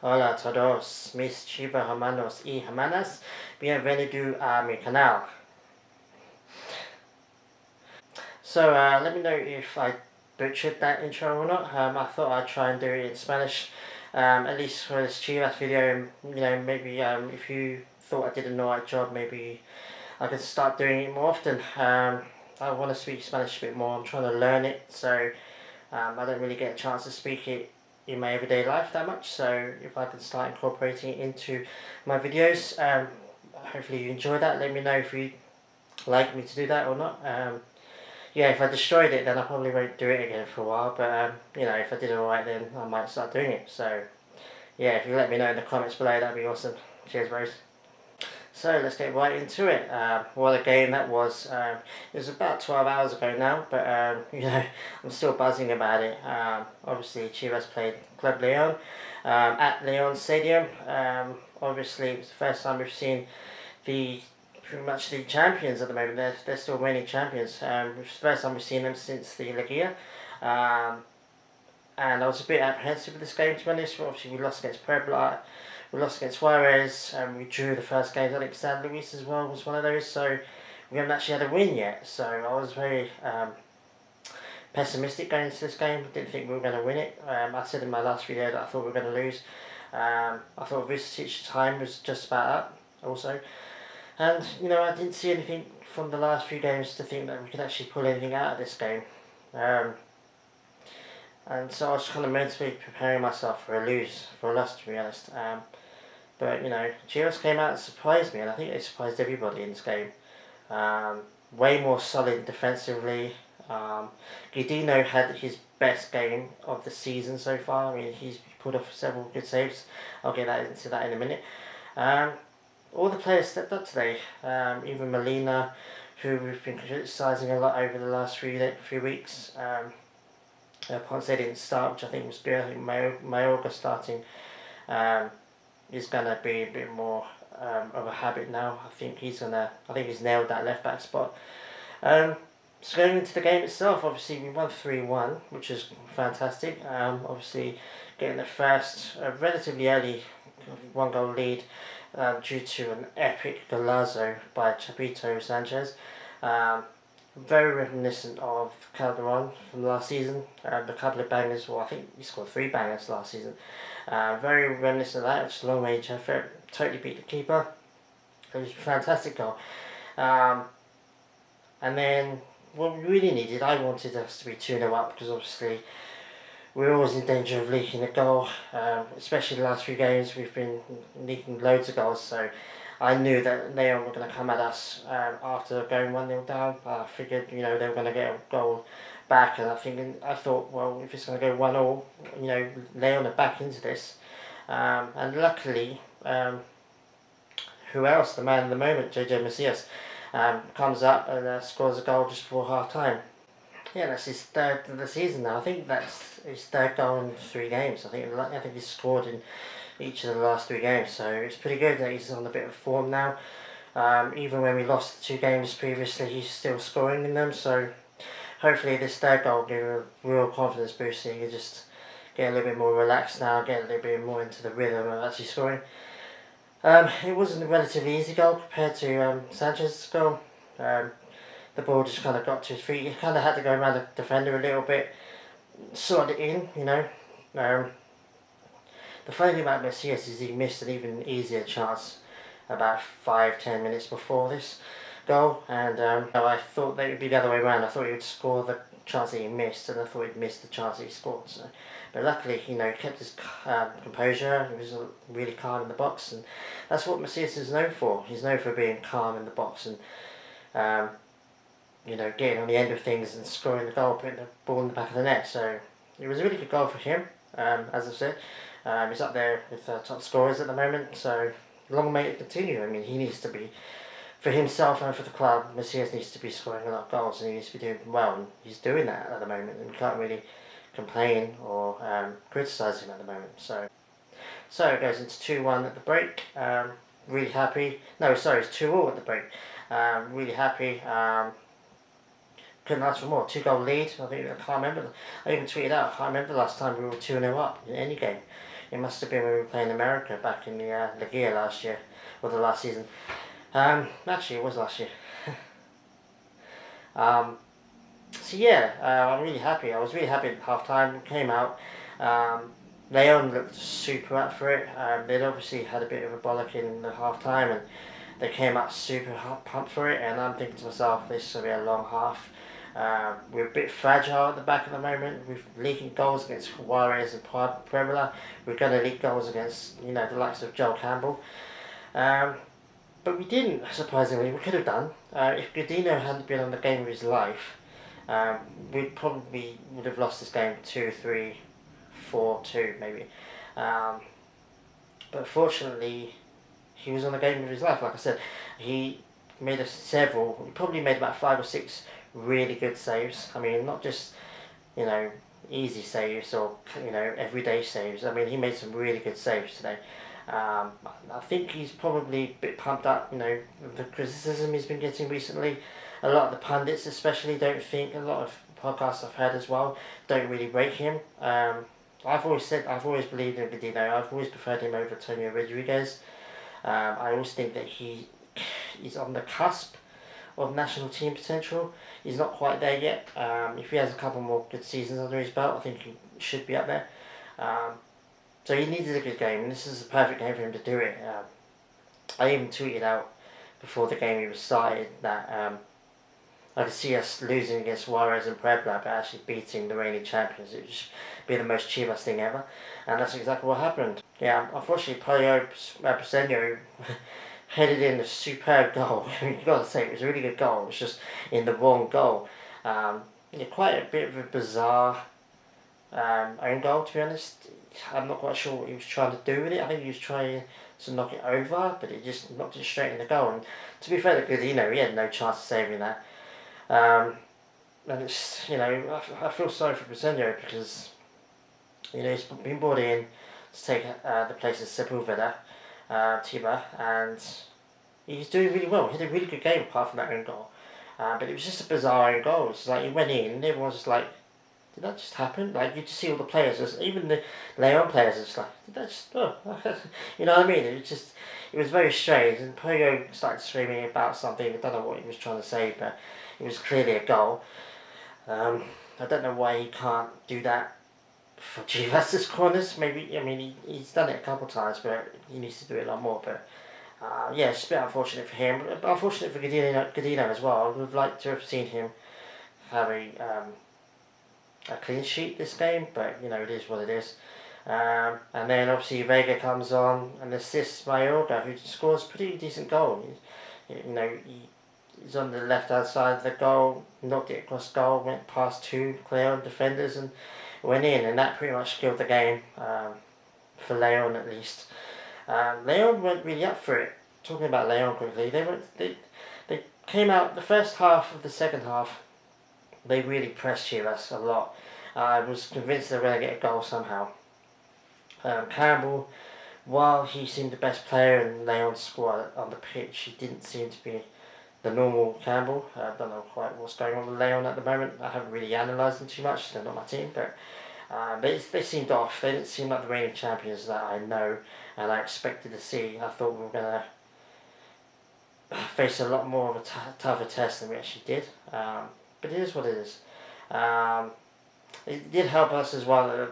Hola a todos, mis Chivas hermanos y hermanas, bienvenido a mi canal. So let me know if I butchered that intro or not. I thought I'd try and do it in Spanish, at least for this Chivas video. You know, maybe if you thought I did an alright job, maybe I could start doing it more often. I want to speak Spanish a bit more. I'm trying to learn it, so I don't really get a chance to speak it in my everyday life that much, so if I can start incorporating it into my videos, hopefully you enjoy that. Let me know if you like me to do that or not. Yeah, if I destroyed it, then I probably won't do it again for a while, but you know, if I did it alright, then I might start doing it. So yeah, if you let me know in the comments below, that'd be awesome. Cheers, bros. So let's get right into it. What a game that was. It was about 12 hours ago now, but you know, I'm still buzzing about it. Obviously, Chivas played Club Leon at Leon Stadium. Obviously, it was the first time we've seen the pretty much the champions at the moment. They're still reigning champions. It's the first time we've seen them since the Liga. And I was a bit apprehensive with this game, to be honest. Obviously, we lost against Puebla. We lost against Juarez, and we drew the first game. I think San Luis as well was one of those, so we haven't actually had a win yet. So I was very pessimistic going into this game. Didn't think we were going to win it. I said in my last video that I thought we were going to lose. I thought Vucetich's time was just about up also. And, you know, I didn't see anything from the last few games to think that we could actually pull anything out of this game. And so I was kind of mentally preparing myself for a loss, to be honest. But, you know, Chivas came out and surprised me, and I think they surprised everybody in this game. Way more solid defensively. Gudino had his best game of the season so far. I mean, he's pulled off several good saves. I'll get into that in a minute. All the players stepped up today. Even Molina, who we've been criticising a lot over the last few weeks. Ponce didn't start, which I think was good. I think Mayorga starting is gonna be a bit more of a habit now. I think he's nailed that left back spot. So going into the game itself, obviously we won 3-1, which is fantastic. Obviously getting the first relatively early 1-goal lead due to an epic golazo by Chapito Sanchez. Very reminiscent of Calderon from last season. A couple of bangers, well I think he scored 3 bangers last season. Very reminiscent of that, it's a long range effort. Totally beat the keeper. It was a fantastic goal. And then what we really needed, I wanted us to be 2-0 up, because obviously we're always in danger of leaking a goal. Especially the last few games we've been leaking loads of goals, so I knew that Leon were going to come at us after going 1-0 down. I figured, you know, they were going to get a goal back, and I thought, well, if it's going to go 1-1, you know, Leon are back into this. And luckily, who else? The man of the moment, JJ Macias, comes up and scores a goal just before half time. Yeah, that's his third of the season now. I think that's his third goal in 3 games. I think he's scored in each of the last 3 games, so it's pretty good that he's on a bit of form now. Even when we lost the 2 games previously, he's still scoring in them, so hopefully this third goal will give him a real confidence boost, so he can just get a little bit more relaxed now, get a little bit more into the rhythm of actually scoring. It wasn't a relatively easy goal compared to Sanchez's goal. The ball just kind of got to his feet. He kind of had to go around the defender a little bit, sort it in, you know. The funny thing about Macias is he missed an even easier chance about 5-10 minutes before this goal, and I thought that it would be the other way around. I thought he would score the chance that he missed, and I thought he'd miss the chance that he scored. So, but luckily, you know, he kept his composure. He was really calm in the box, and that's what Macias is known for. He's known for being calm in the box and you know, getting on the end of things and scoring the goal, putting the ball in the back of the net. So it was a really good goal for him. As I said, he's up there with top scorers at the moment, so long may it continue. I mean, he needs to be, for himself and for the club, Macias needs to be scoring a lot of goals, and he needs to be doing well, and he's doing that at the moment, and we can't really complain or criticise him at the moment. So it goes into 2-1 at the break. Really happy. No, sorry, it's 2-2 at the break. Really happy. Couldn't ask for more. 2-goal lead. I can't remember. I even tweeted out, I can't remember the last time we were 2-0 up in any game. It must have been when we were playing America back in the Liga last year, or the last season. Actually, it was last year. So yeah, I'm really happy. I was really happy at half time. Came out. Leon looked super up for it. They'd obviously had a bit of a bollock in the half time, and they came out super pumped for it. And I'm thinking to myself, this will be a long half. We're a bit fragile at the back at the moment. We're leaking goals against Juarez and Puebla. We're going to leak goals against the likes of Joel Campbell. But we didn't, surprisingly. We could have done. If Gudino hadn't been on the game of his life, we probably would have lost this game 2-3, 4-2 maybe. But fortunately, he was on the game of his life. Like I said, he made he probably made about 5 or 6 really good saves. I mean, not just, easy saves or, everyday saves. I mean, he made some really good saves today. I think he's probably a bit pumped up, the criticism he's been getting recently. A lot of the pundits especially don't think, a lot of podcasts I've heard as well, don't really rate him. I've always believed in Gudino. I've always preferred him over Antonio Rodriguez. I always think that he's on the cusp of national team potential. He's not quite there yet. If he has a couple more good seasons under his belt, I think he should be up there. So he needed a good game, and this is a perfect game for him to do it. I even tweeted out before the game even started that I could see us losing against Juarez and Puebla, but actually beating the reigning champions. It would just be the most Chivas thing ever, and that's exactly what happened. Yeah, unfortunately, Pollo Briseño headed in a superb goal. You've got to say, it was a really good goal. It was just in the wrong goal. Quite a bit of a bizarre own goal, to be honest. I'm not quite sure what he was trying to do with it. I think he was trying to knock it over, but it just knocked it straight in the goal. And to be fair to Gudino, he had no chance of saving that. And it's, I feel sorry for Briseño because, he's been brought in to take the place of Sepulveda, Tiba, and he's doing really well. He had a really good game apart from that own goal. But it was just a bizarre own goal. It's like he went in and everyone was just like, did that just happen? Like, you just see all the players, even the Leon players, it's like, did that just, you know what I mean? It was very strange, and Pollo started screaming about something. I don't know what he was trying to say, but it was clearly a goal. I don't know why he can't do that for Chivas' corners. Maybe, he's done it a couple of times, but he needs to do it a lot more. But yeah, it's a bit unfortunate for him, but unfortunate for Gudino as well. I would have liked to have seen him have a clean sheet this game, but it is what it is. And then obviously Vega comes on and assists Mayorga, who scores a pretty decent goal. He's on the left hand side of the goal, knocked it across goal, went past 2 Leon defenders and went in, and that pretty much killed the game, for Leon at least. Leon went really up for it. Talking about Leon quickly, they came out the first half of the second half. They really pressed Chivas a lot. I was convinced they were going to get a goal somehow. Campbell, while he seemed the best player in Leon's squad on the pitch, he didn't seem to be the normal Campbell. I don't know quite what's going on with Leon at the moment. I haven't really analysed them too much. They're not my team, but they seemed off. They didn't seem like the reigning champions that I know and I expected to see. I thought we were going to face a lot more of a tougher test than we actually did. But it is what it is. It did help us as well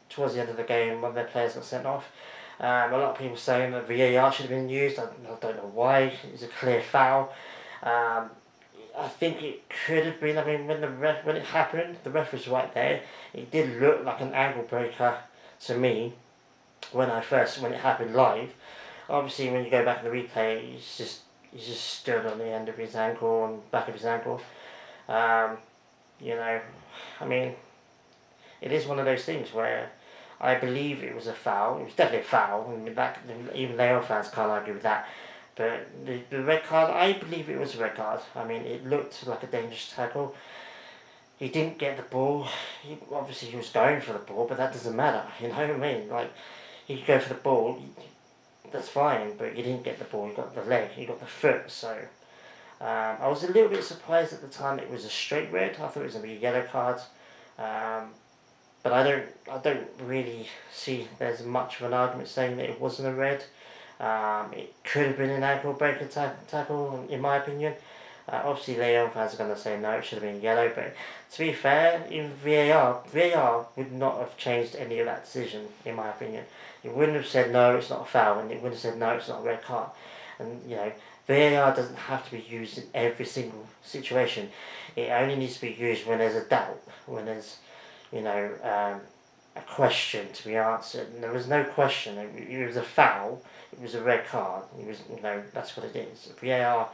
towards the end of the game when their players got sent off. A lot of people saying that VAR should have been used. I don't know why. It was a clear foul. I think it could have been. When it happened, the ref was right there. It did look like an ankle breaker to me when it happened live. Obviously, when you go back in the replay, he's just stood on the end of his ankle and back of his ankle. It is one of those things where I believe it was a foul. It was definitely a foul. Even Leon fans can't argue with that. But the red card, I believe it was a red card. It looked like a dangerous tackle. He didn't get the ball. He was going for the ball, but that doesn't matter. You know what I mean? Like, he could go for the ball. That's fine, but he didn't get the ball. He got the leg. He got the foot. So I was a little bit surprised at the time it was a straight red. I thought it was going to be a yellow card. but I don't really see there's much of an argument saying that it wasn't a red. It could have been an ankle breaker tackle, in my opinion. Obviously, Leon fans are going to say no, it should have been yellow, but to be fair, in VAR would not have changed any of that decision, in my opinion. It wouldn't have said no, it's not a foul, and it wouldn't have said no, it's not a red card. And, you know, VAR doesn't have to be used in every single situation. It only needs to be used when there's a doubt, when there's, you know, a question to be answered. And there was no question. It was a foul. It was a red card. It was, you know, that's what it is. VAR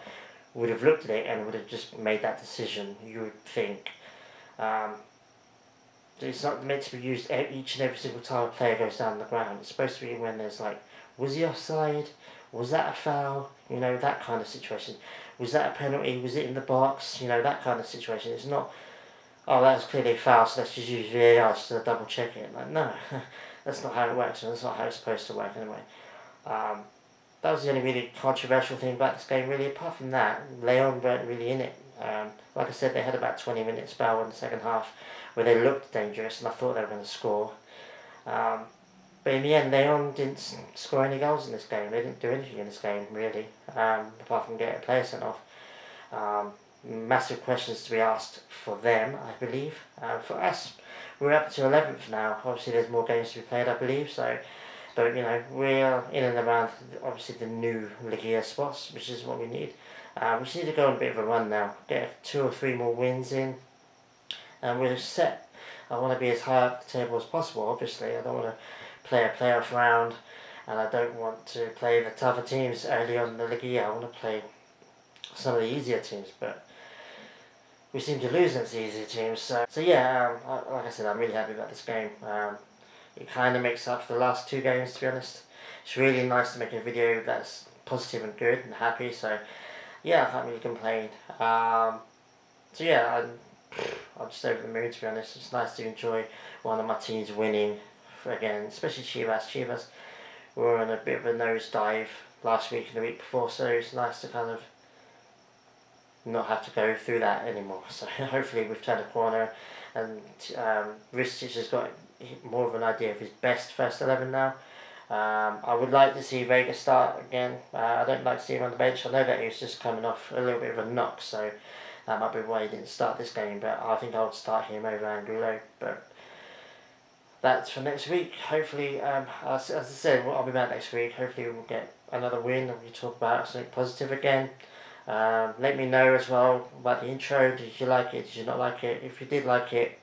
would have looked at it and would have just made that decision, you would think. It's not meant to be used each and every single time a player goes down the ground. It's supposed to be when there's like, was he offside? Was that a foul? You know, that kind of situation. Was that a penalty? Was it in the box? You know, that kind of situation. It's not, oh, that was clearly a foul, so let's just use VAR just to double check it. Like, no, that's not how it works, and that's not how it's supposed to work anyway. That was the only really controversial thing about this game, really. Apart from that, Leon weren't really in it. Like I said, they had about 20 minutes spell in the second half where they looked dangerous, and I thought they were going to score. But in the end, Leon didn't score any goals in this game. They didn't do anything in this game, really, apart from get a player sent off. Massive questions to be asked for them, I believe. For us, we're up to 11th now. Obviously, there's more games to be played, I believe. So, but you know, we're in and around obviously the new Liga spots, which is what we need. We just need to go on a bit of a run now, get 2 or 3 more wins in, and we're set. I want to be as high up the table as possible. Obviously, I don't want to play a playoff round, and I don't want to play the tougher teams early on in the Liga. I want to play some of the easier teams, but we seem to lose against the easier teams. So yeah, like I said, I'm really happy about this game. It kind of makes up for the last 2 games, to be honest. It's really nice to make a video that's positive and good and happy, so yeah, I can't really complain. So yeah, I'm just over the moon, to be honest. It's nice to enjoy one of my teams winning, again, especially Chivas. Chivas were on a bit of a nosedive last week and the week before, so it's nice to kind of not have to go through that anymore. So hopefully we've turned a corner, and Vucetich has got more of an idea of his best first 11 now. I would like to see Vega start again. I don't like to see him on the bench. I know that he was just coming off a little bit of a knock, so that might be why he didn't start this game, but I think I would start him over Angulo. But that's for next week. Hopefully, as I said, I'll be back next week. Hopefully we'll get another win and we talk about something positive again. Let me know as well about the intro. Did you like it? Did you not like it? If you did like it,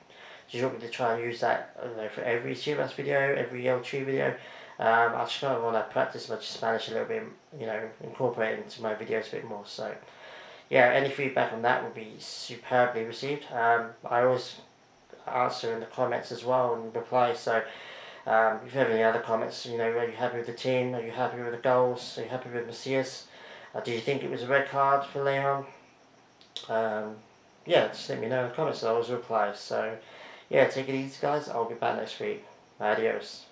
do you want me to try and use that, I don't know, for every Chivas video, every L2 video? I just kind of want to practice my Spanish a little bit, you know, incorporate it into my videos a bit more. So yeah, any feedback on that will be superbly received. I always answer in the comments as well and reply. So if you have any other comments, you know, are you happy with the team? Are you happy with the goals? Are you happy with Macias? Do you think it was a red card for Leon? Yeah, just let me know in the comments. I always reply. So yeah, take it easy, guys. I'll be back next week. Adios.